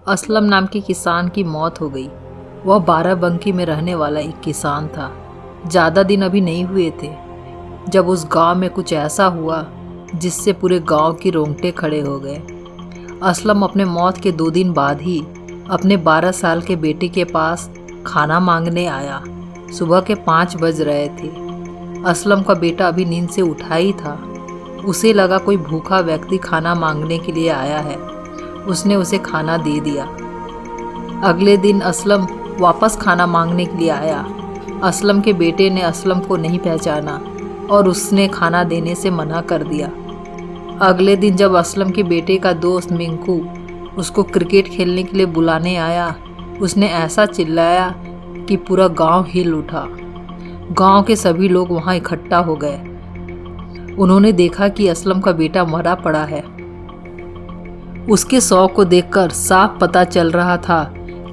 असलम नाम के किसान की मौत हो गई। वह बाराबंकी में रहने वाला एक किसान था। ज़्यादा दिन अभी नहीं हुए थे जब उस गांव में कुछ ऐसा हुआ जिससे पूरे गांव की रोंगटे खड़े हो गए। असलम अपने मौत के 2 दिन बाद ही अपने 12 साल के बेटे के पास खाना मांगने आया। सुबह के 5 बज रहे थे। असलम का बेटा अभी नींद से उठा ही था। उसे लगा कोई भूखा व्यक्ति खाना मांगने के लिए आया है। उसने उसे खाना दे दिया। अगले दिन असलम वापस खाना मांगने के लिए आया। असलम के बेटे ने असलम को नहीं पहचाना और उसने खाना देने से मना कर दिया। अगले दिन जब असलम के बेटे का दोस्त मिंकू उसको क्रिकेट खेलने के लिए बुलाने आया, उसने ऐसा चिल्लाया कि पूरा गांव हिल उठा। गांव के सभी लोग वहां इकट्ठा हो गए। उन्होंने देखा कि असलम का बेटा मरा पड़ा है। उसके शव को देखकर साफ पता चल रहा था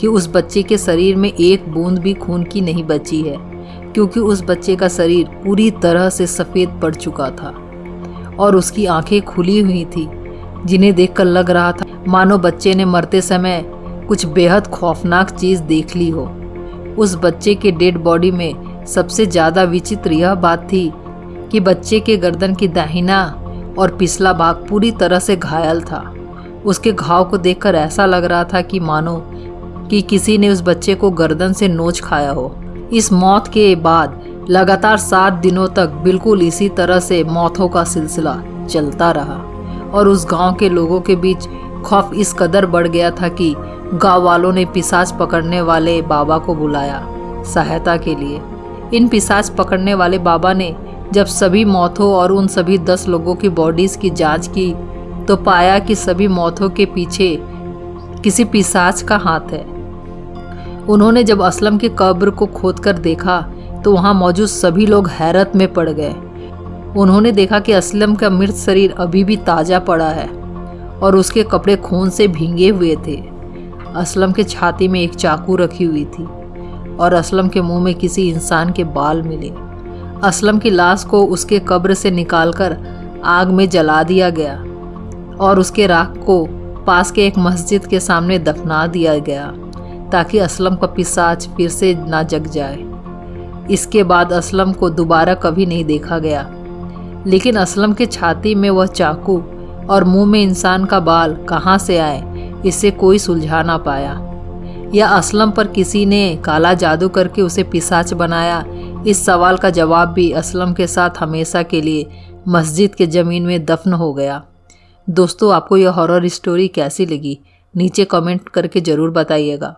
कि उस बच्चे के शरीर में एक बूंद भी खून की नहीं बची है, क्योंकि उस बच्चे का शरीर पूरी तरह से सफ़ेद पड़ चुका था और उसकी आंखें खुली हुई थी, जिन्हें देखकर लग रहा था मानो बच्चे ने मरते समय कुछ बेहद खौफनाक चीज़ देख ली हो। उस बच्चे के डेड बॉडी में सबसे ज़्यादा विचित्र यह बात थी कि बच्चे के गर्दन की दाहिना और पिछला भाग पूरी तरह से घायल था। उसके घाव को देखकर ऐसा लग रहा था कि मानो कि किसी ने उस बच्चे को गर्दन से नोच खाया हो। इस मौत के बाद लगातार 7 दिनों तक बिल्कुल इसी तरह से मौतों का सिलसिला चलता रहा और उस गांव के लोगों के बीच खौफ इस कदर बढ़ गया था कि गांव वालों ने पिशाच पकड़ने वाले बाबा को बुलाया सहायता के लिए। इन पिशाच पकड़ने वाले बाबा ने जब सभी मौतों और उन सभी 10 लोगों की बॉडीज की जांच की तो पाया कि सभी मौतों के पीछे किसी पिशाच का हाथ है। उन्होंने जब असलम की कब्र को खोदकर देखा तो वहां मौजूद सभी लोग हैरत में पड़ गए। उन्होंने देखा कि असलम का मृत शरीर अभी भी ताज़ा पड़ा है और उसके कपड़े खून से भींगे हुए थे। असलम के छाती में एक चाकू रखी हुई थी और असलम के मुंह में किसी इंसान के बाल मिले। असलम की लाश को उसके कब्र से निकालकर आग में जला दिया गया और उसके राख को पास के एक मस्जिद के सामने दफना दिया गया ताकि असलम का पिशाच फिर से ना जग जाए। इसके बाद असलम को दोबारा कभी नहीं देखा गया, लेकिन असलम के छाती में वह चाकू और मुंह में इंसान का बाल कहाँ से आए, इसे कोई सुलझा ना पाया। या असलम पर किसी ने काला जादू करके उसे पिशाच बनाया, इस सवाल का जवाब भी असलम के साथ हमेशा के लिए मस्जिद के ज़मीन में दफन हो गया। दोस्तों, आपको यह हॉरर स्टोरी कैसी लगी नीचे कमेंट करके ज़रूर बताइएगा।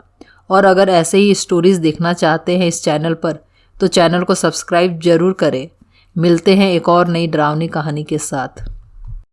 और अगर ऐसे ही स्टोरीज़ देखना चाहते हैं इस चैनल पर तो चैनल को सब्सक्राइब ज़रूर करें। मिलते हैं एक और नई डरावनी कहानी के साथ।